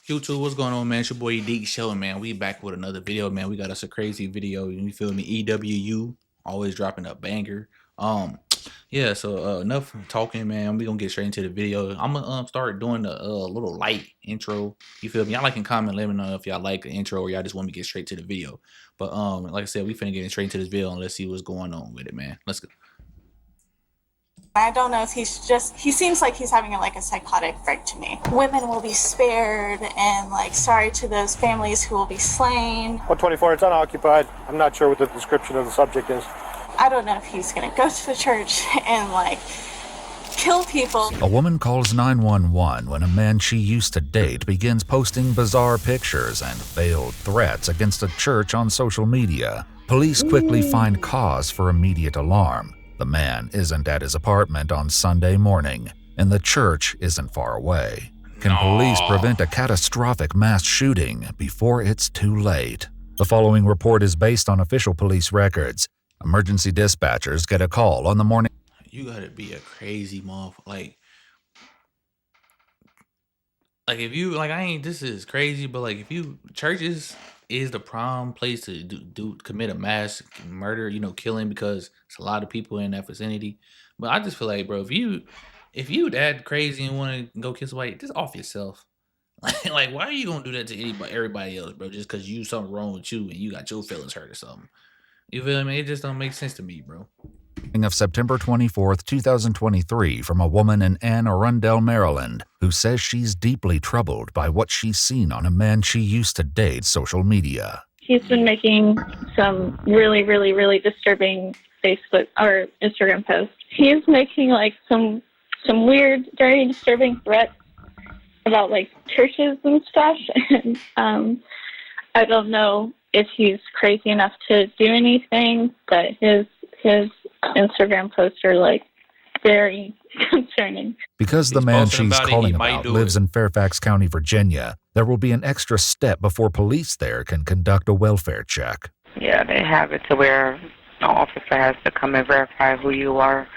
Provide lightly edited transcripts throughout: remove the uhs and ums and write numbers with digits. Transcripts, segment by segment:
YouTube, what's going on, man? It's your boy D.SHELTON, man. We back with another video, man. We got us a crazy video. You feel me? EWU, always dropping a banger. Yeah. So enough talking, man. We gonna get straight into the video. I'm gonna start doing a little light intro. You feel me? Y'all can comment, let me know if y'all like the intro or y'all just want me to get straight to the video. But like I said, we finna get straight into this video and let's see what's going on with it, man. Let's go. I don't know if he seems like he's having a psychotic break to me. Women will be spared, and sorry to those families who will be slain. 124, it's unoccupied. I'm not sure what the description of the subject is. I don't know if he's gonna go to the church and kill people. A woman calls 911 when a man she used to date begins posting bizarre pictures and veiled threats against a church on social media. Police quickly find cause for immediate alarm. The man isn't at his apartment on Sunday morning, and the church isn't far away. Can police prevent a catastrophic mass shooting before it's too late? The following report is based on official police records. Emergency dispatchers get a call on the morning. You gotta be a crazy motherfucker. If you this is crazy, but if you churches is the prime place to commit a mass murder, killing, because it's a lot of people in that vicinity. But I just feel like, bro, if you that crazy and want to go kill somebody, just off yourself. Why are you gonna do that to everybody else, bro? Just because you something wrong with you and you got your feelings hurt or something. You feel me? It just don't make sense to me, bro. Of September 24th, 2023, from a woman in Anne Arundel, Maryland, who says she's deeply troubled by what she's seen on a man she used to date social media. He's been making some really, really, really disturbing Facebook or Instagram posts. He's making some weird, very disturbing threats about churches and stuff. And I don't know if he's crazy enough to do anything, but his Instagram posts are very concerning. Because the man she's calling about lives in Fairfax County, Virginia, there will be an extra step before police there can conduct a welfare check. Yeah, they have it to where an officer has to come and verify who you are.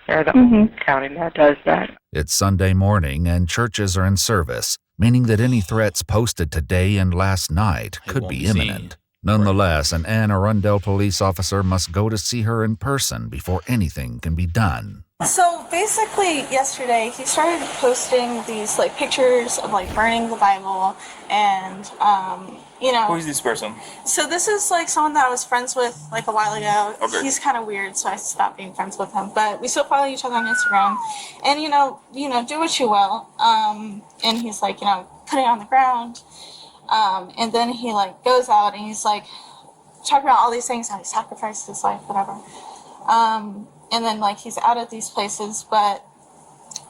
They're the only county that does that. It's Sunday morning and churches are in service, meaning that any threats posted today and last night could be imminent. Nonetheless, an Anne Arundel police officer must go to see her in person before anything can be done. So basically, yesterday he started posting these pictures of burning the Bible, and Who is this person? So this is someone that I was friends with a while ago. Okay. He's kind of weird, so I stopped being friends with him. But we still follow each other on Instagram, and do what you will. And he's putting it on the ground. And then he goes out and he's talking about all these things, how he sacrificed his life, whatever. And then he's out at these places, but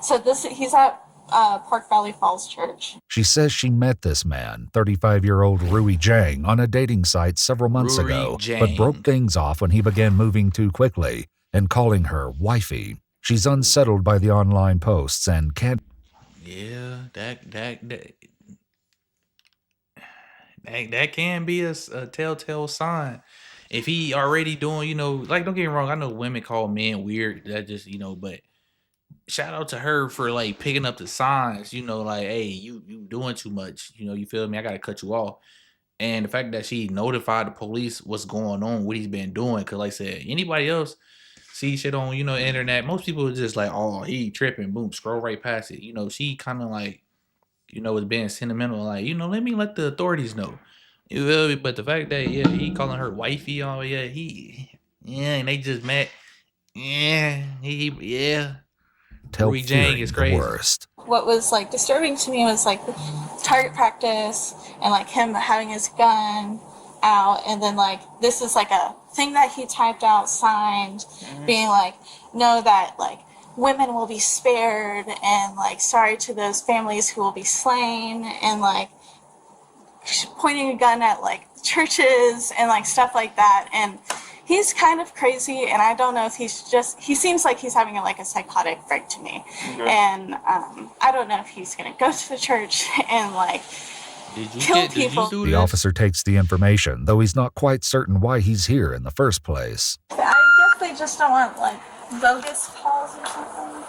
so he's at Park Valley Falls Church. She says she met this man, 35-year-old Rui Jiang, on a dating site several months ago, but broke things off when he began moving too quickly and calling her wifey. She's unsettled by the online posts and can't. Yeah, that can be a telltale sign. If he already doing, don't get me wrong, I know women call men weird. That just, but shout out to her for picking up the signs, hey, you doing too much. You feel me? I gotta cut you off. And the fact that she notified the police what's going on, what he's been doing, because like I said, anybody else see shit on, internet, most people are just oh, he tripping, boom, scroll right past it. She kind of was being sentimental, let me let the authorities know. You feel me? But the fact that he calling her wifey, and they just met. Rui Jiang is crazy. Worst. What was disturbing to me was target practice and him having his gun out, and then this is a thing that he typed out, signed, being know that women will be spared, and sorry to those families who will be slain, and pointing a gun at churches and stuff like that. And he's kind of crazy, and I don't know if he seems like he's having a psychotic break to me. And I don't know if he's gonna go to the church and kill people. The officer takes the information, though he's not quite certain why he's here in the first place. I guess they just don't want bogus calls or something.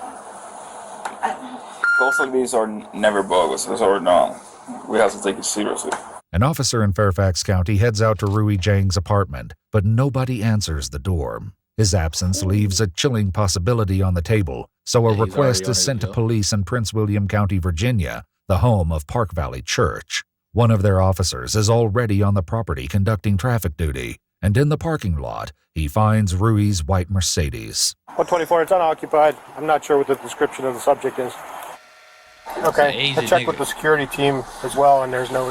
Calls like these are never bogus, or no. We have to take it seriously. An officer in Fairfax County heads out to Rui Jiang's apartment, but nobody answers the door. His absence leaves a chilling possibility on the table, so a request is sent to police in Prince William County, Virginia, the home of Park Valley Church. One of their officers is already on the property conducting traffic duty, and in the parking lot, he finds Rui's white Mercedes. 124, it's unoccupied. I'm not sure what the description of the subject is. Okay, I checked with the security team as well, and there's no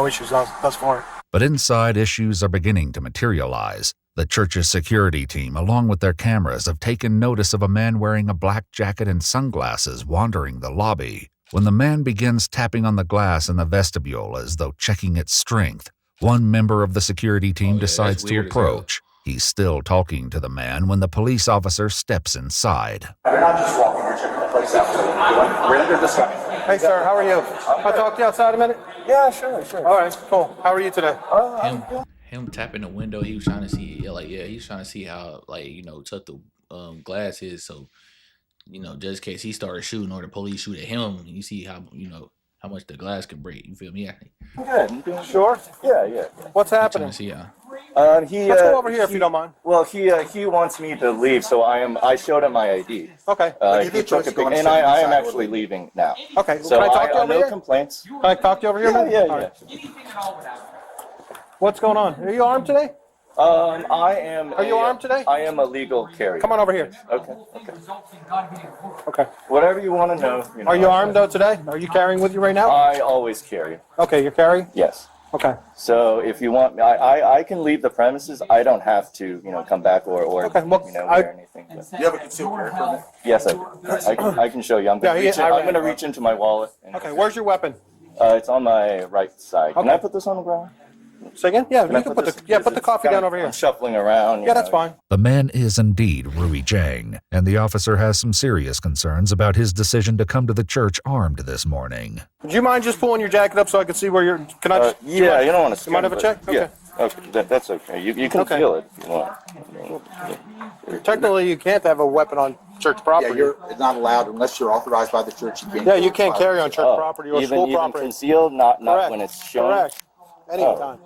issues thus far. But inside, issues are beginning to materialize. The church's security team, along with their cameras, have taken notice of a man wearing a black jacket and sunglasses wandering the lobby. When the man begins tapping on the glass in the vestibule as though checking its strength, one member of the security team decides to approach. He's still talking to the man when the police officer steps inside. You're not just walking, you're checking the place out. We're under discussion. Hey, sir, how are you? Can I talk to you outside a minute? Yeah, sure. All right, cool. How are you today? Him tapping the window, he was trying to see, he's trying to see how, tough the glass is. So, just in case he started shooting or the police shoot at him, you see how, how much the glass can break. You feel me? Good. You doing sure? Yeah. What's happening? To see how. Let's go over here if you don't mind. Well, he wants me to leave, so I showed him my ID. Okay. He took a picture, and I am actually leaving now. Okay. So can I talk to you over no here? complaints. Can I talk to you over here? Yeah. Right. What's going on? Are you armed today? I am. Are you armed today? I am a legal carrier. Come on over here. Okay. Whatever you want to know. Are you armed though today? Are you carrying with you right now? I always carry. Okay, you're carrying? Yes. Okay. So if you want, I can leave the premises. I don't have to, come back or okay, well, wear anything. But. Do you have a concealed carry permit? Yes, I can show you. I'm going to reach into my wallet. Okay, where's your weapon? It's on my right side. Can I put this on the ground? Say again? Yeah, you can put the coffee down over here. I'm shuffling around. Yeah, that's fine. The man is indeed Rui Jiang, and the officer has some serious concerns about his decision to come to the church armed this morning. Would you mind just pulling your jacket up so I can see where you're... Can I just... you don't want to... You mind have a check? Okay. Yeah, okay, that's okay. You can feel it if you want. Technically, you can't have a weapon on church property. Yeah, it's not allowed unless you're authorized by the church. You can't carry on church property or school property. Even concealed, not when it's shown? Correct. Anytime.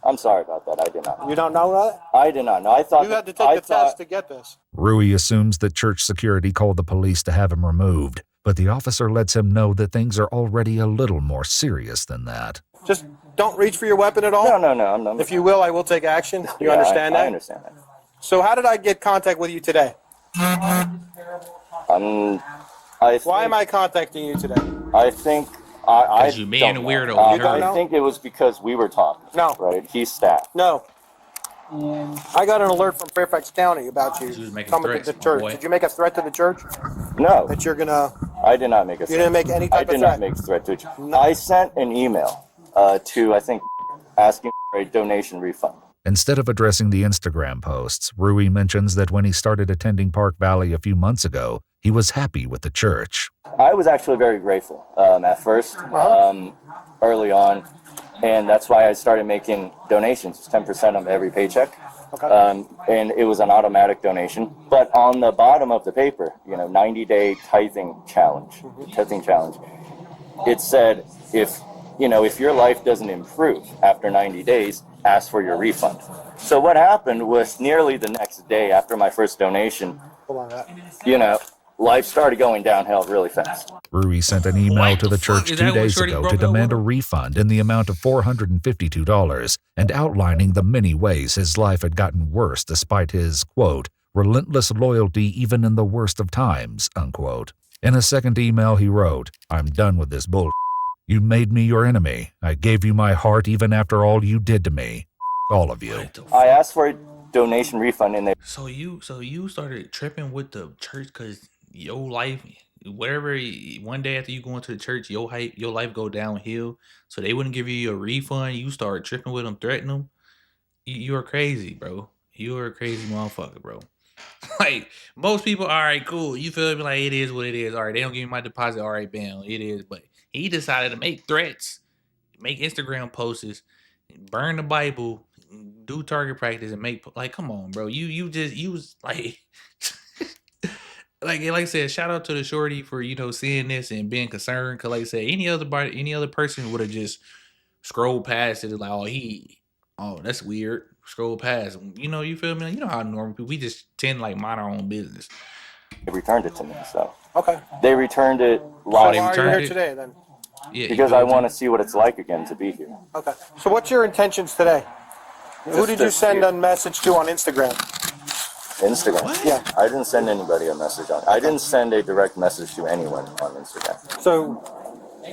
I'm sorry about that. I did not know. You don't know that? I did not know. I thought you had to take the test to get this. Rui assumes that church security called the police to have him removed, but the officer lets him know that things are already a little more serious than that. Just don't reach for your weapon at all? No. I'm not. If you will, I will take action. You understand that? I understand that. So how did I get contact with you today? Why am I contacting you today? I think... you being a weirdo. I think it was because we were talking. No. Right? He's staff. No. I got an alert from Fairfax County about you coming to the church. Did you make a threat to the church? No. That you're going to... I did not make a threat. You didn't make any type of threat? I did not make a threat to the church. No. I sent an email to, I think, asking for a donation refund. Instead of addressing the Instagram posts, Rui mentions that when he started attending Park Valley a few months ago, he was happy with the church. I was actually very grateful at first, early on, and that's why I started making donations, 10% of every paycheck. Okay. And it was an automatic donation. But on the bottom of the paper, 90-day tithing challenge, it said if your life doesn't improve after 90 days, ask for your refund. So what happened was nearly the next day after my first donation, life started going downhill really fast. Rui sent an email to the church 2 days ago to demand a refund in the amount of $452 and outlining the many ways his life had gotten worse despite his, quote, relentless loyalty even in the worst of times, unquote. In a second email he wrote, I'm done with this bull. You made me your enemy. I gave you my heart even after all you did to me. All of you. I asked for a donation refund and they... So you started tripping with the church because your life, whatever, one day after you go into the church, your life go downhill. So they wouldn't give you your refund. You started tripping with them, threatening them. You are crazy, bro. You are a crazy motherfucker, bro. Like, most people, all right, cool. You feel me? Like, it is what it is. All right, they don't give me my deposit. All right, bam, it is. But he decided to make threats, make Instagram posts, burn the Bible, do target practice, and make, like, come on, bro. You was like, like I said, shout out to the shorty for seeing this and being concerned. Cause like I said, any other person would have just scrolled past it. Like, oh, that's weird. Scroll past. You feel me? You know how normal people, we just tend to like mind our own business. They returned it to me, so. Okay. They returned it So live. why are you here today then? Yeah, because I want to see what it's like again to be here. Okay. So what's your intentions today? Who did you send a message to on Instagram? Instagram? What? Yeah. I didn't send anybody a message on. I didn't send a direct message to anyone on Instagram. So,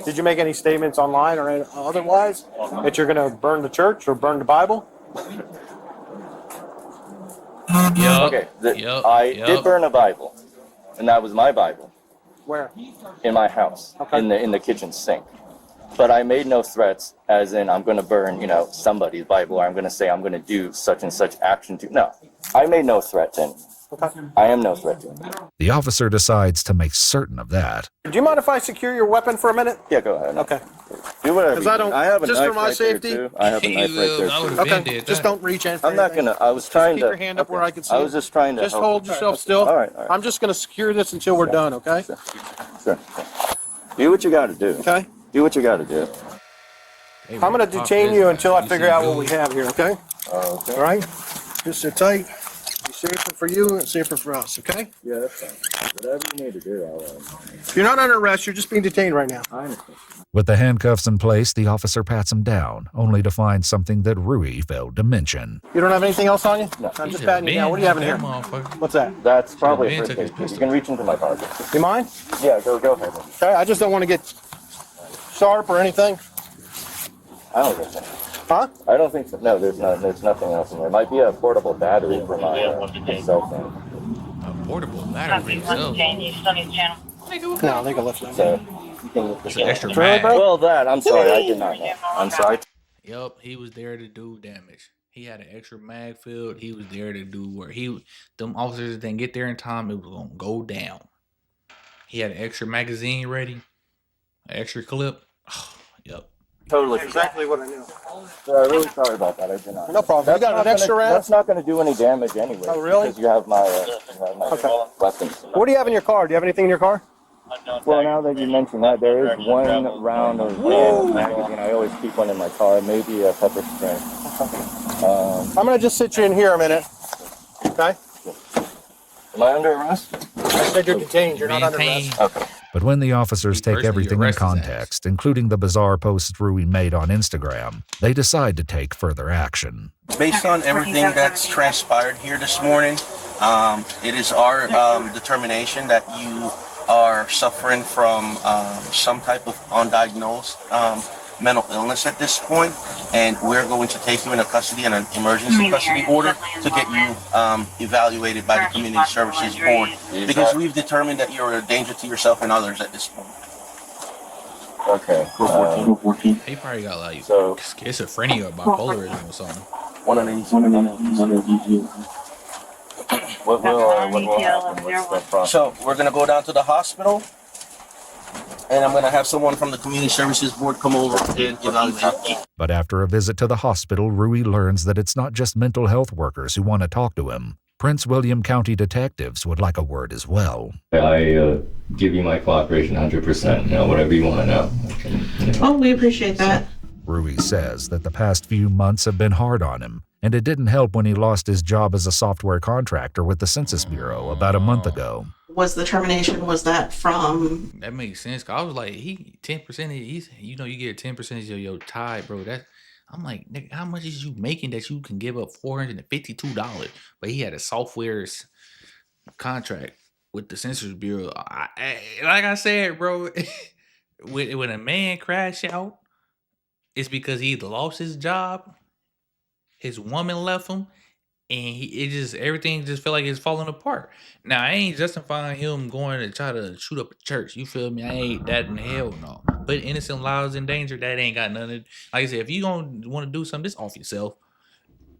did you make any statements online or otherwise that you're going to burn the church or burn the Bible? Okay. I did burn a Bible, and that was my Bible. Where? In my house, okay. in the kitchen sink. But I made no threats, as in I'm going to burn, somebody's Bible, or I'm going to say I'm going to do such and such action to. No, I made no threat to anyone. Okay. I am no threat to anyone. The officer decides to make certain of that. Do you mind if I secure your weapon for a minute? Yeah, go ahead. Okay. Do whatever. Because I don't. I have a just knife for my right safety. There too. I have a knife right there too. Okay. Just don't reach in. I'm not gonna. I was trying keep to your hand up where I can see. I was just trying to. Just hold yourself still. All right. I'm just gonna secure this until we're done. Okay. Sure. Do what you got to do. Okay. Do what you got to do. I'm gonna detain you until I figure out what we have here. Okay. Okay. All right. Just sit tight. Be safer for you and safer for us. Okay. Yeah, that's fine. Whatever you need to do, I'll. You're not under arrest. You're just being detained right now. I understand. With the handcuffs in place, the officer pats him down, only to find something that Rui failed to mention. You don't have anything else on you? No. I'm just patting you down. What do you have in here? What's that? That's probably a first aid. You can reach into my pocket. You mind? Yeah, go ahead. Okay. I just don't want to get sharp or anything. I don't think so. Huh? I don't think so. No, there's nothing else in there. It might be a portable battery for my cell phone. A portable battery for cell phone? No, they can lift it. So, you can lift It's an extra mag. Well, I'm sorry, I did not know. I'm sorry. Yup, he was there to do damage. He had an extra mag filled. He was there to do work. Them officers didn't get there in time. It was gonna go down. He had an extra magazine ready, an extra clip. Oh, yep. Totally. Exactly what I knew. I'm really sorry about that. I did not. No problem. You got an extra round? That's not going to do any damage anyway. Oh, really? Because you have my weapons. What do you have in your car? Do you have anything in your car? Well, now that you mention that, there is one round of magazine. I always keep one in my car. Maybe a pepper spray. I'm going to just sit you in here a minute. Okay? Am I under arrest? I said you're detained. You're not under arrest. Okay. But when the officers take everything in context, including the bizarre posts Rui made on Instagram, they decide to take further action. Based on everything that's transpired here this morning, it is our determination that you are suffering from some type of undiagnosed mental illness at this point, and we're going to take you into custody in an emergency custody order to get you evaluated by the Community Services Board, because we've determined that you're a danger to yourself and others at this point. Okay. Go 14. He probably got like schizophrenia or bipolarism or something. One of these. What will happen? What's the process? So we're going to go down to the hospital, and I'm going to have someone from the Community Services Board come over and evaluate. But after a visit to the hospital, Rui learns that it's not just mental health workers who want to talk to him. Prince William County detectives would like a word as well. I give you my cooperation 100%, whatever you want to know. Oh, we appreciate that. Rui says that the past few months have been hard on him, and it didn't help when he lost his job as a software contractor with the Census Bureau about a month ago. Was the termination, was that from? That makes sense. Cause I was like, 10%. He's, you get 10% of your tie, bro. I'm like, nigga, how much is you making that you can give up $452? But he had a software contract with the Census Bureau. Like I said, bro, when a man crash out, it's because he either lost his job, his woman left him, and everything just felt like it's falling apart. Now, I ain't justifying him going to try to shoot up a church. You feel me? I ain't that in hell no. But innocent lives in danger, that ain't got nothing. Like I said, if you gonna want to do something, just off yourself.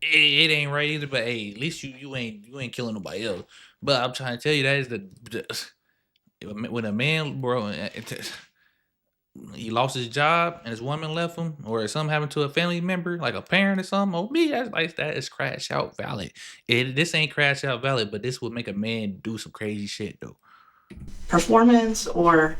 It ain't right either. But hey, at least you ain't killing nobody else. But I'm trying to tell you that is when a man, bro, he lost his job and his woman left him, or something happened to a family member, like a parent or something. Oh, me, that is crash out valid. This ain't crash out valid, but this would make a man do some crazy shit though. performance, or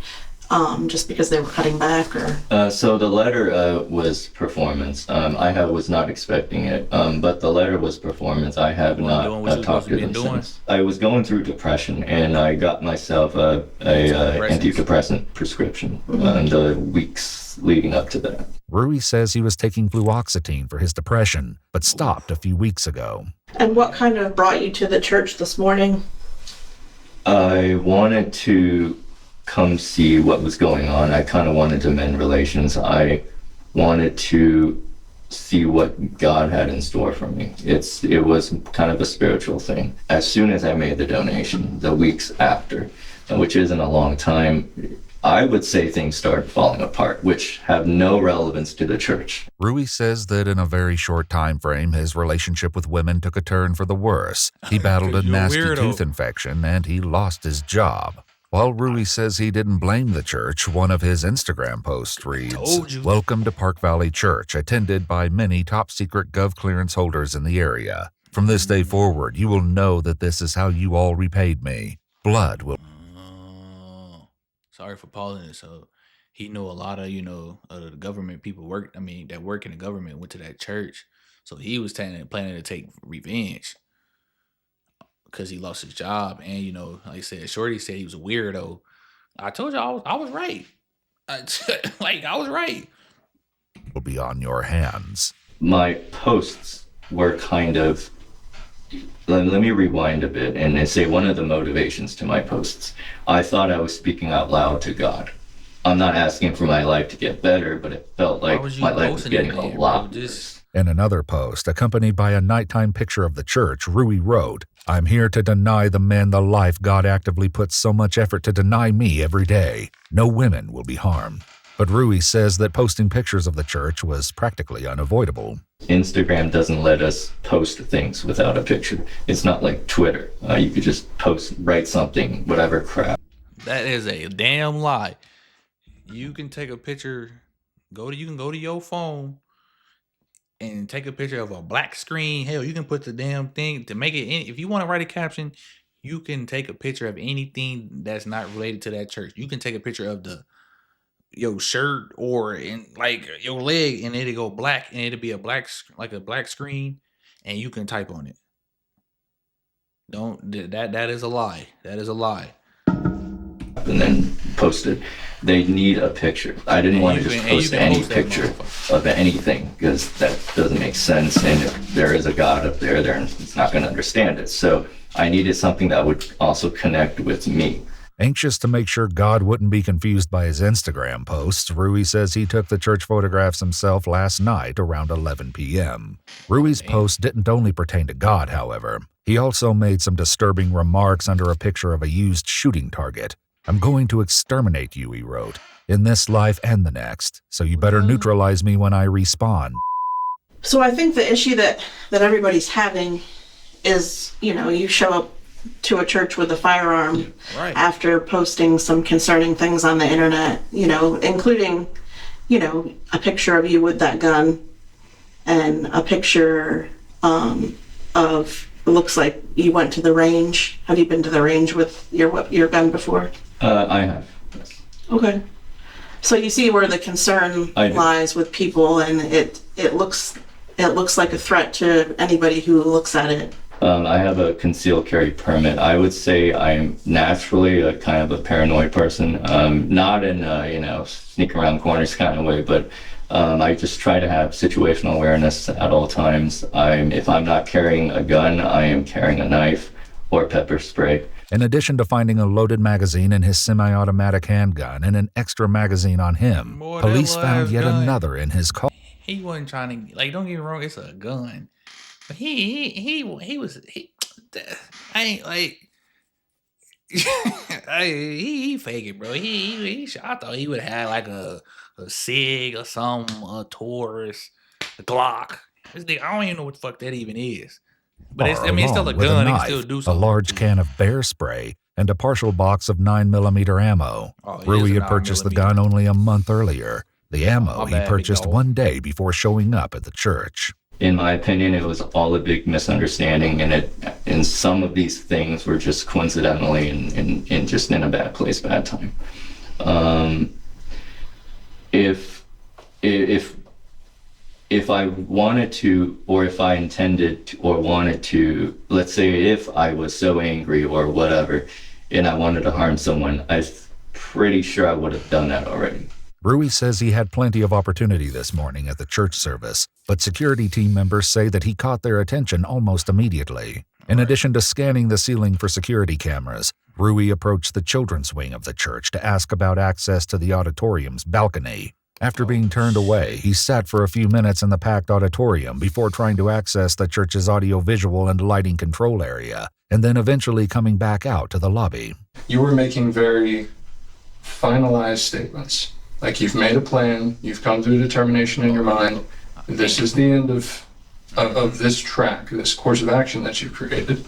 just because they were cutting back, or? So the letter was performance. I was not expecting it, but the letter was performance. I have not talked to them since. I was going through depression, and I got myself a antidepressant prescription in the weeks leading up to that. Rui says he was taking fluoxetine for his depression, but stopped a few weeks ago. And what kind of brought you to the church this morning? I wanted to come see what was going on. I kind of wanted to mend relations. I wanted to see what God had in store for me. It was kind of a spiritual thing. As soon as I made the donation, the weeks after, which isn't a long time, I would say things started falling apart, which have no relevance to the church. Rui says that in a very short time frame, his relationship with women took a turn for the worse. He battled a nasty tooth infection and he lost his job. While Rui says he didn't blame the church, one of his Instagram posts reads, "Welcome to Park Valley Church, attended by many top-secret Gov clearance holders in the area. From this day forward, you will know that this is how you all repaid me. Blood will..." Sorry for pausing it. So he knew a lot of, the government people that work in the government went to that church. So he was planning to take revenge because he lost his job. And, like I said, Shorty said he was a weirdo. I told you I was right. I was right. Will be on your hands. My posts were kind of, let me rewind a bit and say one of the motivations to my posts. I thought I was speaking out loud to God. I'm not asking for my life to get better, but it felt like my life was getting a lot worse. In another post, accompanied by a nighttime picture of the church, Rui wrote, "I'm here to deny the men the life God actively puts so much effort to deny me every day. No women will be harmed." But Rui says that posting pictures of the church was practically unavoidable. Instagram doesn't let us post things without a picture. It's not like Twitter. You could just write something, whatever crap. That is a damn lie. You can take a picture, you can go to your phone and take a picture of a black screen. Hell, you can put the damn thing to make it, if you want to write a caption, you can take a picture of anything that's not related to that church. You can take a picture of your shirt or in like your leg, and it'll go black, and it'll be a black screen, and you can type on it. That is a lie. That is a lie. And then post it. They need a picture. I didn't want to just post any picture of anything because that doesn't make sense. And if there is a God up there, it's not going to understand it. So I needed something that would also connect with me. Anxious to make sure God wouldn't be confused by his Instagram posts, Rui says he took the church photographs himself last night around 11 p.m. Rui's post didn't only pertain to God, however. He also made some disturbing remarks under a picture of a used shooting target. "I'm going to exterminate you," he wrote, "in this life and the next, so you better neutralize me when I respawn." So I think the issue that everybody's having is, you show up to a church with a firearm after posting some concerning things on the internet, including, a picture of you with that gun and a picture of, looks like you went to the range. Have you been to the range with your gun before? I have. Okay. So you see where the concern lies with people, and it looks like a threat to anybody who looks at it. I have a concealed carry permit. I would say I'm naturally a kind of a paranoid person, not in sneak around corners kind of way, but I just try to have situational awareness at all times. If I'm not carrying a gun, I am carrying a knife or pepper spray. In addition to finding a loaded magazine in his semi-automatic handgun and an extra magazine on him, police found yet another in his car. He wasn't trying to, don't get me wrong, it's a gun. But he fake it, bro. I thought he would have like a SIG or a Taurus, a Glock. I don't even know what the fuck that even is. But it's still a gun. It can still do something. A large can of bear spray and a partial box of 9mm ammo. Rui had purchased the gun only a month earlier. The ammo he purchased one day before showing up at the church. In my opinion, it was all a big misunderstanding, and some of these things were just coincidentally and just in a bad place, bad time. If I wanted to, or if I intended to, or wanted to, let's say if I was so angry or whatever, and I wanted to harm someone, I'm pretty sure I would have done that already. Rui says he had plenty of opportunity this morning at the church service, but security team members say that he caught their attention almost immediately. In addition to scanning the ceiling for security cameras, Rui approached the children's wing of the church to ask about access to the auditorium's balcony. After being turned away, he sat for a few minutes in the packed auditorium before trying to access the church's audiovisual and lighting control area, and then eventually coming back out to the lobby. You were making very finalized statements. Like, you've made a plan, you've come to a determination in your mind. This is the end of this track, this course of action that you've created.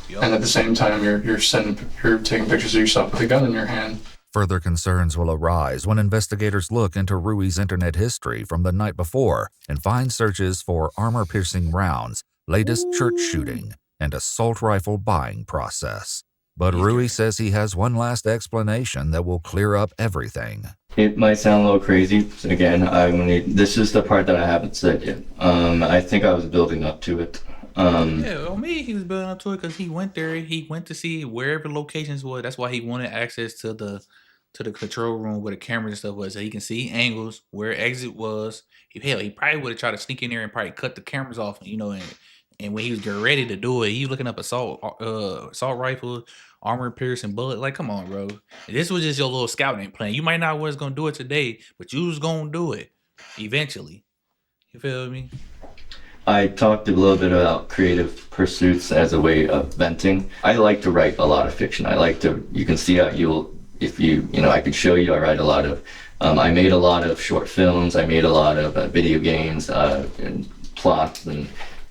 And at the same time, you're taking pictures of yourself with a gun in your hand. Further concerns will arise when investigators look into Rui's internet history from the night before and find searches for armor-piercing rounds, latest church shooting, and assault rifle buying process. But Rui says he has one last explanation that will clear up everything. It might sound a little crazy. Again, this is the part that I haven't said yet. I think I was building up to it. He was building up to it because he went there. He went to see wherever locations were. That's why he wanted access to the control room where the cameras and stuff was, so he can see angles where exit was. He probably would have tried to sneak in there and probably cut the cameras off, and when he was getting ready to do it, he was looking up assault rifle, armor piercing bullet. Like, come on, bro. This was just your little scouting plan. You might not was gonna do it today, but you was gonna do it eventually. You feel me? I talked a little bit about creative pursuits as a way of venting. I like to write a lot of fiction. You can see how I could show you, I write a lot of, I made a lot of short films, I made a lot of video games, and plots,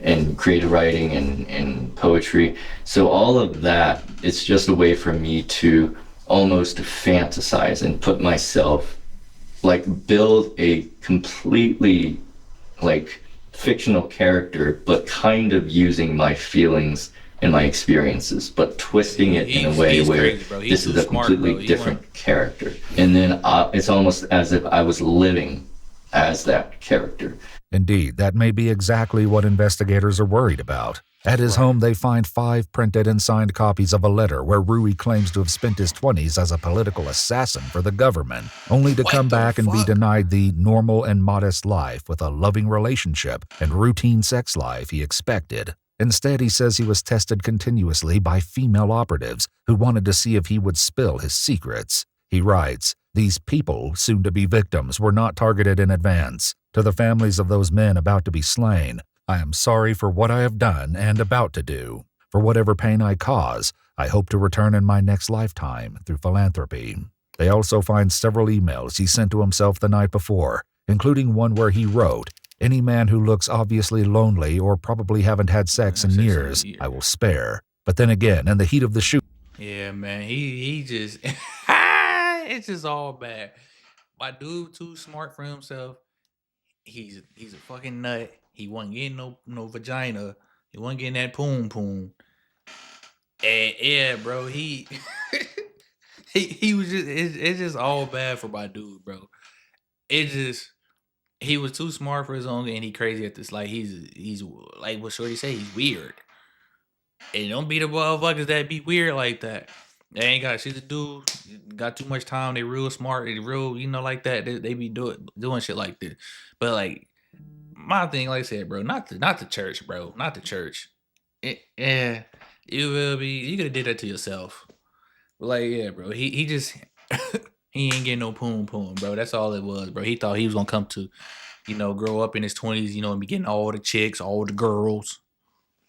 and creative writing and poetry. So all of that, it's just a way for me to almost fantasize and put myself, build a completely, fictional character, but kind of using my feelings and my experiences, but twisting it in a way where this is a completely different character. And then it's almost as if I was living as that character. Indeed, that may be exactly what investigators are worried about. At his home, they find 5 printed and signed copies of a letter where Rui claims to have spent his 20s as a political assassin for the government, only to come back and be denied the normal and modest life with a loving relationship and routine sex life he expected. Instead, he says he was tested continuously by female operatives who wanted to see if he would spill his secrets. He writes, "These people, soon to be victims, were not targeted in advance. To the families of those men about to be slain, I am sorry for what I have done and about to do. For whatever pain I cause, I hope to return in my next lifetime through philanthropy." They also find several emails he sent to himself the night before, including one where he wrote, "Any man who looks obviously lonely or probably haven't had sex in years, I will spare." But then again, in the heat of the shoot, yeah, man, he just it's just all bad. My dude too smart for himself. He's a fucking nut. He wasn't getting no vagina. He wasn't getting that poom. And yeah, bro, he was just it's just all bad for my dude, bro. He was too smart for his own, and he crazy at this. Like, he's like what Shorty say, he's weird. And don't be the motherfuckers that be weird like that. They ain't got shit to do. Got too much time. They real smart. They real, like that. They be doing shit like this. But like, my thing, like I said, bro, not the church, bro, not the church. You will be. You could have did that to yourself. But like, yeah, bro, he just he ain't getting no poom, bro. That's all it was, bro. He thought he was gonna come to, grow up in his 20s, and be getting all the chicks, all the girls.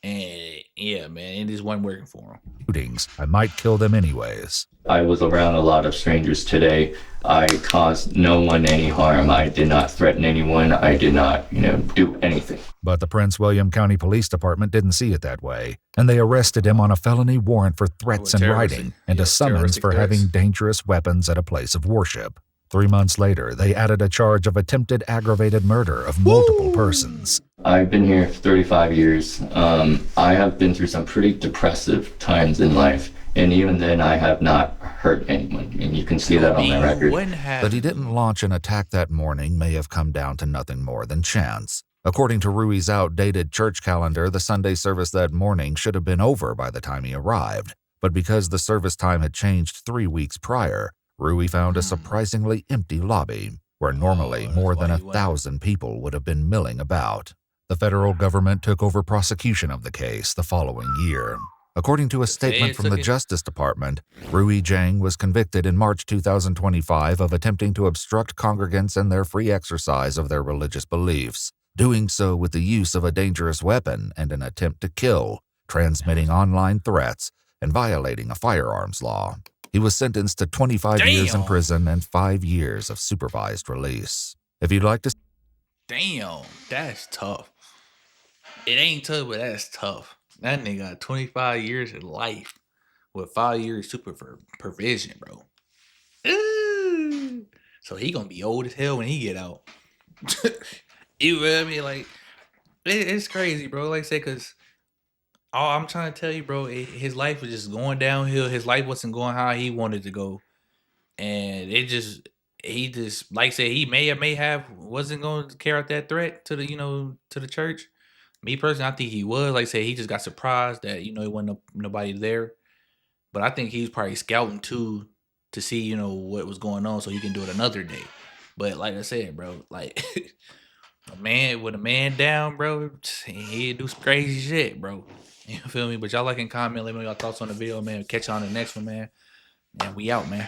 And yeah, man, it just wasn't working for him. Shootings, I might kill them anyways. I was around a lot of strangers today. I caused no one any harm. I did not threaten anyone. I did not, do anything. But the Prince William County Police Department didn't see it that way, and they arrested him on a felony warrant for threats in writing and a summons for having dangerous weapons at a place of worship. 3 months later, they added a charge of attempted aggravated murder of multiple persons. I've been here for 35 years. I have been through some pretty depressive times in life, and even then I have not hurt anyone, and you can see that on my record. That he didn't launch an attack that morning may have come down to nothing more than chance. According to Rui's outdated church calendar, the Sunday service that morning should have been over by the time he arrived, but because the service time had changed 3 weeks prior, Rui found a surprisingly empty lobby, where normally more than 1,000 people would have been milling about. The federal government took over prosecution of the case the following year. According to a statement from the Justice Department, Rui Jiang was convicted in March 2025 of attempting to obstruct congregants in their free exercise of their religious beliefs, doing so with the use of a dangerous weapon and an attempt to kill, transmitting online threats, and violating a firearms law. He was sentenced to 25 years in prison and 5 years of supervised release. If you'd like to... Damn, that's tough. It ain't tough, but that's tough. That nigga got 25 years of life with 5 years supervision, bro. Ooh. So he gonna be old as hell when he get out. You know what I mean? Like, it's crazy, bro. Like I said, because all I'm trying to tell you, bro, his life was just going downhill. His life wasn't going how he wanted to go. And he just, like I said, he may have wasn't going to carry out that threat to the church. Me personally, I think he was. Like I said, he just got surprised that, it wasn't nobody there. But I think he was probably scouting too to see, what was going on so he can do it another day. But like I said, bro, like a man down, bro, he'd do some crazy shit, bro. You feel me? But y'all like and comment, let me know your thoughts on the video, man. Catch you on the next one, man. And we out, man.